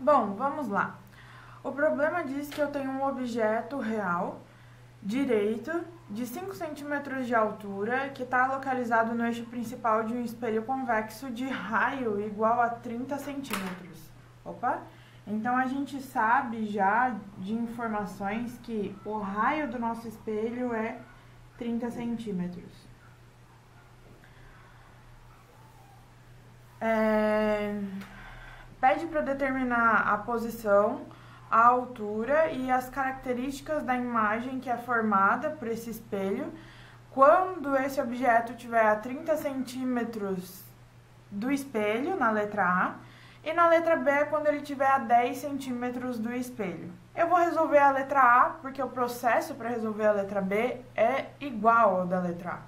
Bom, vamos lá. O problema diz que eu tenho um objeto real, direito, de 5 centímetros de altura, que está localizado no eixo principal de um espelho convexo de raio igual a 30 centímetros. Opa! Então, a gente sabe já de informações que o raio do nosso espelho é 30 centímetros. Pede para determinar a posição, a altura e as características da imagem que é formada por esse espelho quando esse objeto estiver a 30 centímetros do espelho, na letra A, e na letra B, quando ele estiver a 10 centímetros do espelho. Eu vou resolver a letra A, porque o processo para resolver a letra B é igual ao da letra A.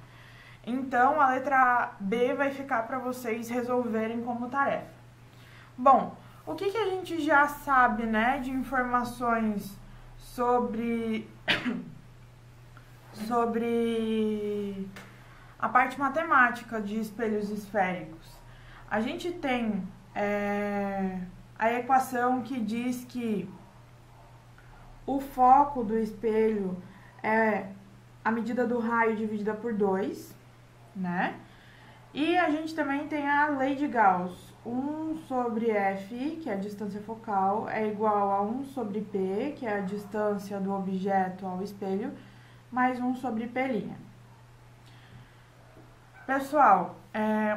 Então, a letra B vai ficar para vocês resolverem como tarefa. Bom, o que a gente já sabe, né, de informações sobre a parte matemática de espelhos esféricos? A gente tem a equação que diz que o foco do espelho é a medida do raio dividida por 2, né? E a gente também tem a lei de Gauss. 1 sobre F, que é a distância focal, é igual a 1 sobre P, que é a distância do objeto ao espelho, mais 1 sobre P'. Pessoal,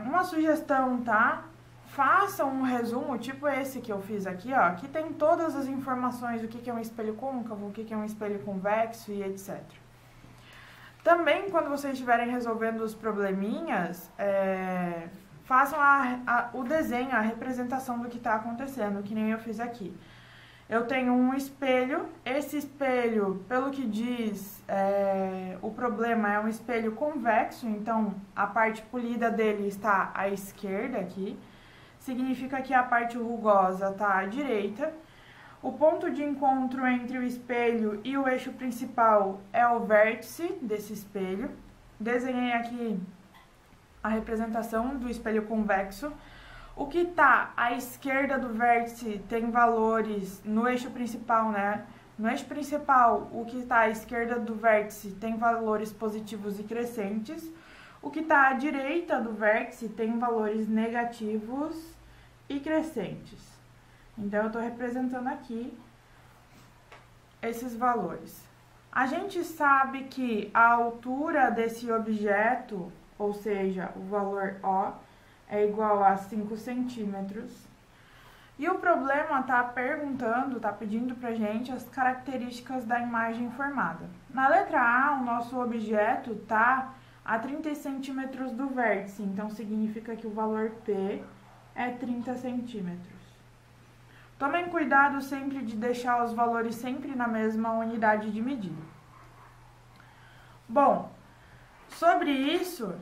uma sugestão, tá? Façam um resumo, tipo esse que eu fiz aqui, ó, que tem todas as informações do que é um espelho côncavo, o que é um espelho convexo e etc. Também, quando vocês estiverem resolvendo os probleminhas, façam o desenho, a representação do que está acontecendo, que nem eu fiz aqui. Eu tenho um espelho, esse espelho, pelo que diz o problema, é um espelho convexo, então a parte polida dele está à esquerda aqui, significa que a parte rugosa está à direita. O ponto de encontro entre o espelho e o eixo principal é o vértice desse espelho. Desenhei aqui a representação do espelho convexo. O que está à esquerda do vértice tem valores no eixo principal, né? No eixo principal, o que está à esquerda do vértice tem valores positivos e crescentes. O que está à direita do vértice tem valores negativos e crescentes. Então, eu estou representando aqui esses valores. A gente sabe que a altura desse objeto, ou seja, o valor O, é igual a 5 centímetros. E o problema está perguntando, está pedindo para a gente as características da imagem formada. Na letra A, o nosso objeto está a 30 centímetros do vértice, então significa que o valor P é 30 centímetros. Tomem cuidado sempre de deixar os valores sempre na mesma unidade de medida. Bom, sobre isso,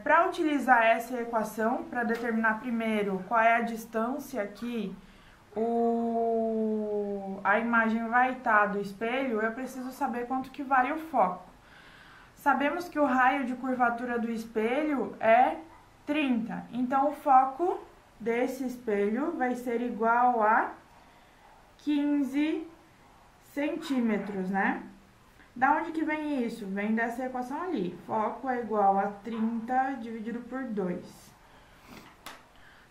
para utilizar essa equação, para determinar primeiro qual é a distância que a imagem vai estar do espelho, eu preciso saber quanto que vale o foco. Sabemos que o raio de curvatura do espelho é 30, então o foco desse espelho vai ser igual a 15 centímetros, né? Da onde que vem isso? Vem dessa equação ali. Foco é igual a 30 dividido por 2.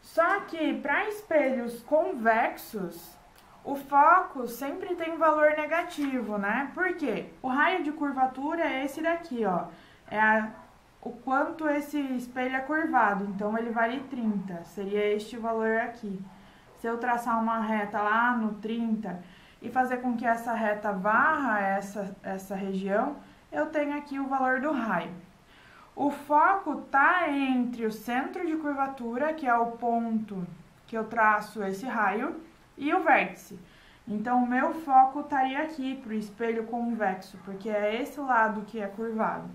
Só que para espelhos convexos, o foco sempre tem valor negativo, né? Por quê? O raio de curvatura é esse daqui, ó. O quanto esse espelho é curvado, então ele vale 30, seria este valor aqui. Se eu traçar uma reta lá no 30 e fazer com que essa reta varra essa região, eu tenho aqui o valor do raio. O foco está entre o centro de curvatura, que é o ponto que eu traço esse raio, e o vértice. Então, o meu foco estaria aqui para o espelho convexo, porque é esse lado que é curvado.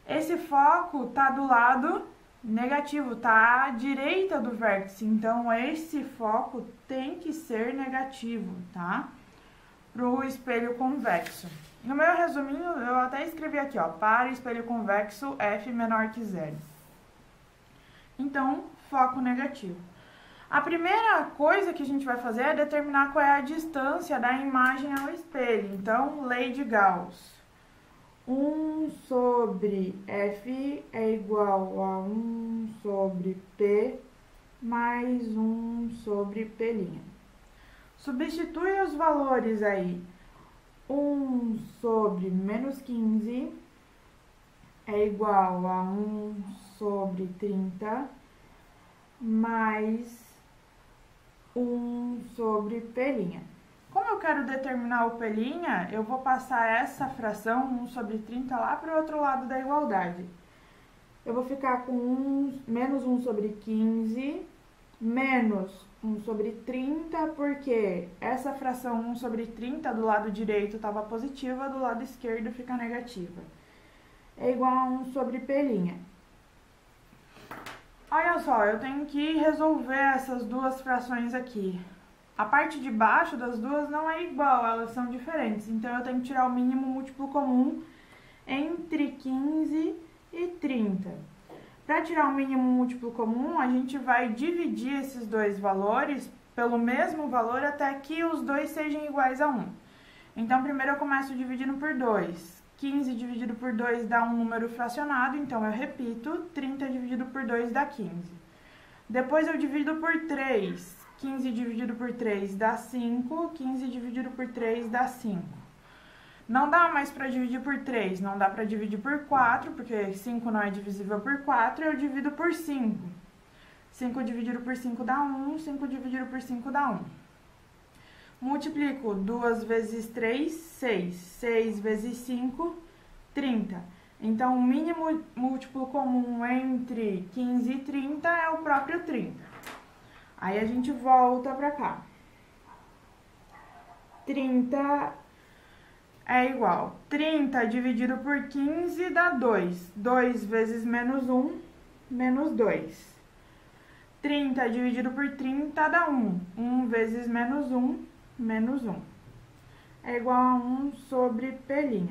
Esse foco está do lado negativo, está à direita do vértice, então esse foco tem que ser negativo, tá? Para o espelho convexo. No meu resuminho, eu até escrevi aqui, ó, para espelho convexo, F menor que 0. Então, foco negativo. A primeira coisa que a gente vai fazer é determinar qual é a distância da imagem ao espelho. Então, lei de Gauss. 1 sobre F é igual a 1 sobre P mais 1 sobre P'. Substitui os valores aí. 1 sobre menos 15 é igual a 1 sobre 30 mais 1 sobre P'. Como eu quero determinar o P', eu vou passar essa fração, 1 sobre 30, lá para o outro lado da igualdade. Eu vou ficar com menos 1 sobre 15, menos 1 sobre 30, porque essa fração 1 sobre 30 do lado direito estava positiva, do lado esquerdo fica negativa. É igual a 1 sobre P'. Olha só, eu tenho que resolver essas duas frações aqui. A parte de baixo das duas não é igual, elas são diferentes. Então, eu tenho que tirar o mínimo múltiplo comum entre 15 e 30. Para tirar o mínimo múltiplo comum, a gente vai dividir esses dois valores pelo mesmo valor até que os dois sejam iguais a 1. Então, primeiro eu começo dividindo por 2. 15 dividido por 2 dá um número fracionado, então eu repito, 30 dividido por 2 dá 15. Depois eu divido por 3, 15 dividido por 3 dá 5, 15 dividido por 3 dá 5. Não dá mais para dividir por 3, não dá para dividir por 4, porque 5 não é divisível por 4, eu divido por 5. 5 dividido por 5 dá 1, 5 dividido por 5 dá 1. Multiplico 2 vezes 3, 6. 6 vezes 5, 30. Então, o mínimo múltiplo comum entre 15 e 30 é o próprio 30. Aí, a gente volta pra cá. 30 é igual. 30 dividido por 15 dá 2. 2 vezes menos 1, menos 2. 30 dividido por 30 dá 1. 1 vezes menos 1, menos 1. É igual a 1 sobre P'.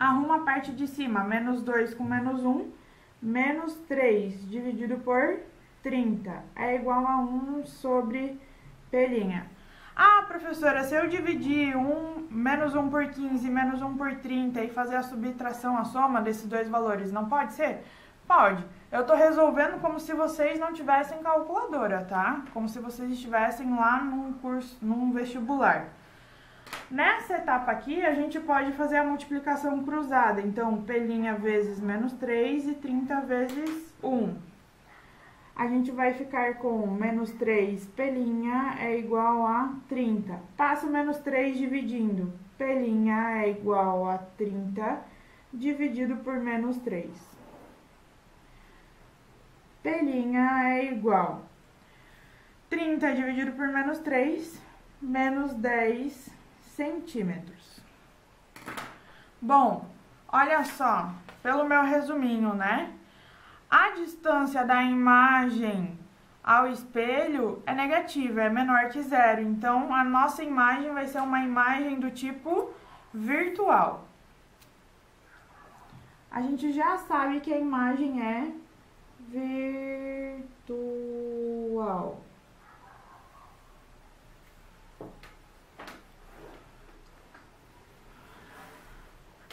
Arruma a parte de cima, menos 2 com menos 1, menos 3 dividido por 30. É igual a 1 sobre P'. Ah, professora, se eu dividir menos 1 por 15, menos 1 por 30 e fazer a subtração, a soma desses dois valores, não pode ser? Pode. Eu tô resolvendo como se vocês não tivessem calculadora, tá? Como se vocês estivessem lá num vestibular. Nessa etapa aqui, a gente pode fazer a multiplicação cruzada. Então, P' vezes menos 3 e 30 vezes 1. A gente vai ficar com menos 3 P' é igual a 30. Passa o menos 3 dividindo. P' é igual a 30 dividido por menos 3. P' é igual 30 dividido por menos 3, menos 10 centímetros. Bom, olha só, pelo meu resuminho, né? A distância da imagem ao espelho é negativa, é menor que zero. Então, a nossa imagem vai ser uma imagem do tipo virtual. A gente já sabe que a imagem é virtual.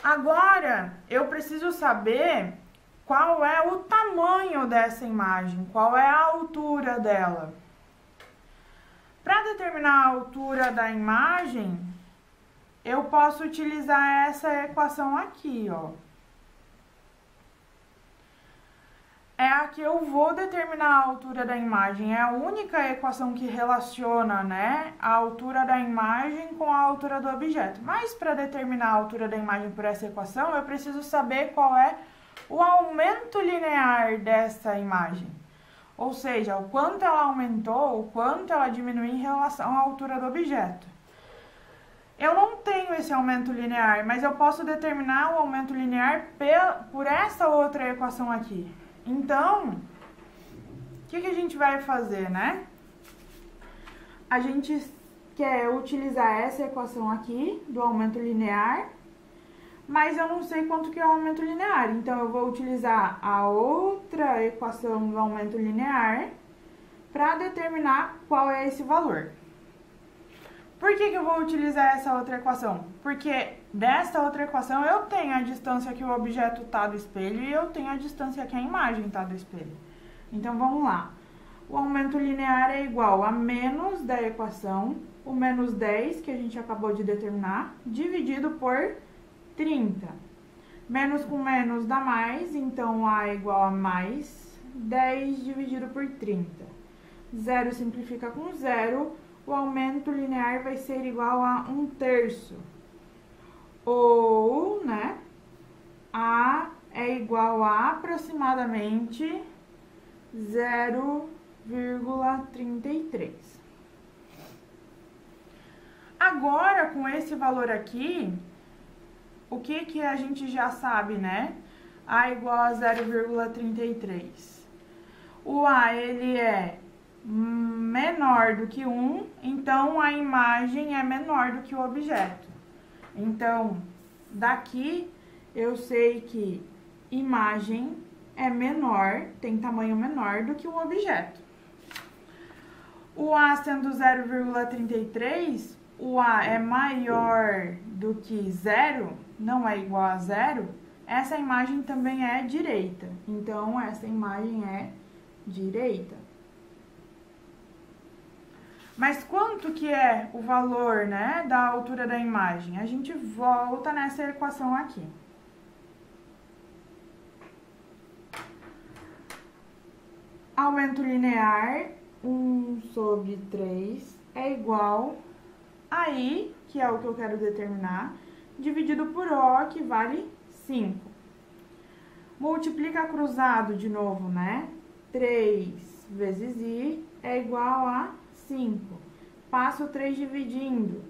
Agora, eu preciso saber qual é o tamanho dessa imagem, qual é a altura dela. Para determinar a altura da imagem, eu posso utilizar essa equação aqui, ó. É a que eu vou determinar a altura da imagem. É a única equação que relaciona, né, a altura da imagem com a altura do objeto. Mas para determinar a altura da imagem por essa equação, eu preciso saber qual é o aumento linear dessa imagem. Ou seja, o quanto ela aumentou, o quanto ela diminuiu em relação à altura do objeto. Eu não tenho esse aumento linear, mas eu posso determinar o aumento linear por essa outra equação aqui. Então, o que a gente vai fazer, né? A gente quer utilizar essa equação aqui do aumento linear, mas eu não sei quanto que é o aumento linear. Então, eu vou utilizar a outra equação do aumento linear para determinar qual é esse valor. Por que eu vou utilizar essa outra equação? Porque dessa outra equação eu tenho a distância que o objeto está do espelho e eu tenho a distância que a imagem está do espelho. Então, vamos lá. O aumento linear é igual a menos da equação, o menos 10, que a gente acabou de determinar, dividido por 30. Menos com menos dá mais, então A é igual a mais 10 dividido por 30. 0 simplifica com 0. O aumento linear vai ser igual a 1/3. Ou, né, A é igual a aproximadamente 0,33. Agora, com esse valor aqui, o que a gente já sabe, né? A igual a 0,33. O A, ele é menor do que 1, então a imagem é menor do que o objeto. Então, daqui eu sei que imagem é menor, tem tamanho menor do que o objeto. O A sendo 0,33, o A é maior do que 0, não é igual a 0, essa imagem também é direita. Então, essa imagem é direita. Mas quanto que é o valor, né, da altura da imagem? A gente volta nessa equação aqui. Aumento linear, 1/3 é igual a I, que é o que eu quero determinar, dividido por O, que vale 5. Multiplica cruzado de novo, né? 3 vezes I é igual a 5. Passo 3 dividindo.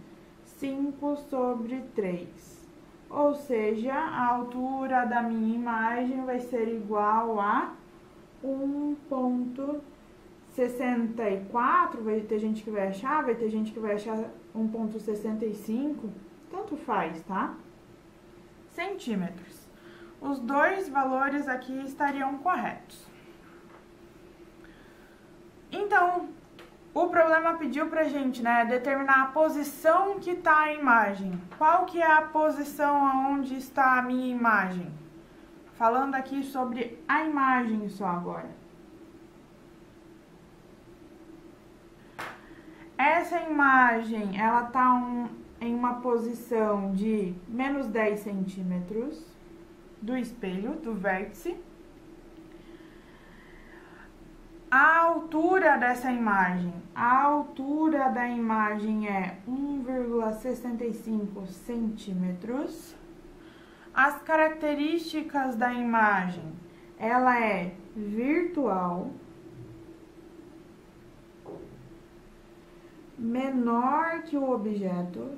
5/3. Ou seja, a altura da minha imagem vai ser igual a 1,64. Vai ter gente que vai achar, 1,65. Tanto faz, tá? Centímetros. Os dois valores aqui estariam corretos. Então, o problema pediu pra gente, né, determinar a posição que tá a imagem. Qual que é a posição aonde está a minha imagem? Falando aqui sobre a imagem só agora. Essa imagem, ela tá em uma posição de menos 10 centímetros do espelho, do vértice. A altura dessa imagem, a altura da imagem é 1,65 centímetros. As características da imagem, ela é virtual, menor que o objeto,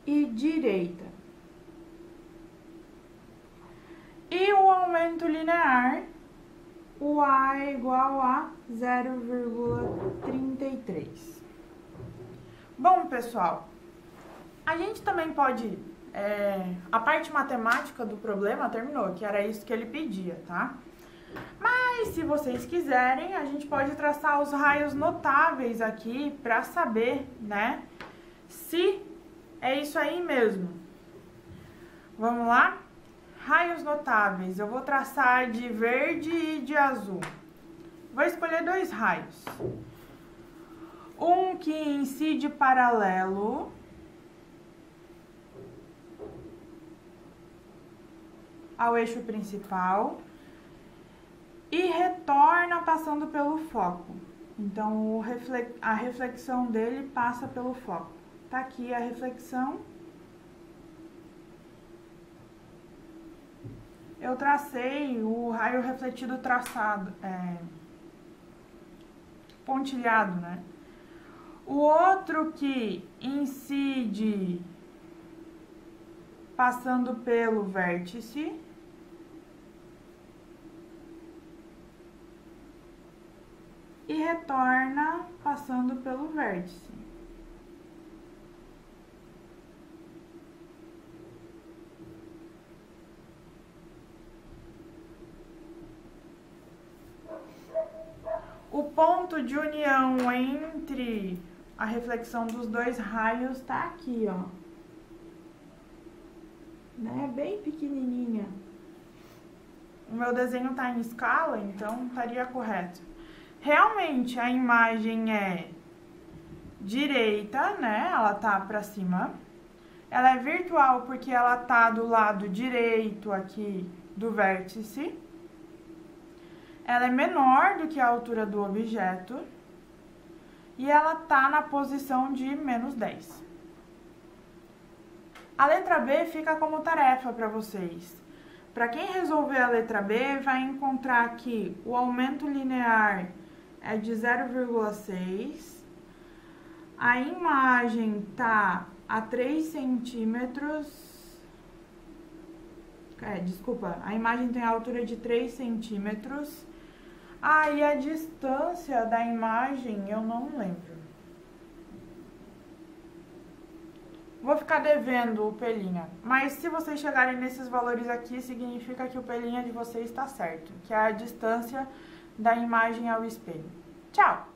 e direita. E o aumento linear, o A é igual a 0,33. Bom, pessoal, a gente também pode... a parte matemática do problema terminou, que era isso que ele pedia, tá? Mas, se vocês quiserem, a gente pode traçar os raios notáveis aqui para saber, né, se é isso aí mesmo. Vamos lá? Raios notáveis, eu vou traçar de verde e de azul. Vou escolher dois raios. Um que incide paralelo ao eixo principal e retorna passando pelo foco. Então, a reflexão dele passa pelo foco. Tá aqui a reflexão. Eu tracei o raio refletido traçado, pontilhado, né? O outro que incide passando pelo vértice e retorna passando pelo vértice. ponto de união entre a reflexão dos dois raios tá aqui, ó. Né? Bem pequenininha. O meu desenho tá em escala, então estaria correto. Realmente a imagem é direita, né? Ela tá pra cima. Ela é virtual porque ela tá do lado direito aqui do vértice. Ela é menor do que a altura do objeto. E ela tá na posição de -10. A letra B fica como tarefa para vocês. Para quem resolver a letra B, vai encontrar que o aumento linear é de 0,6. A imagem tá a 3 centímetros. Desculpa, a imagem tem a altura de 3 centímetros. E a distância da imagem eu não lembro. Vou ficar devendo o Pelinha, mas se vocês chegarem nesses valores aqui, significa que o Pelinha de vocês está certo, que é a distância da imagem ao espelho. Tchau!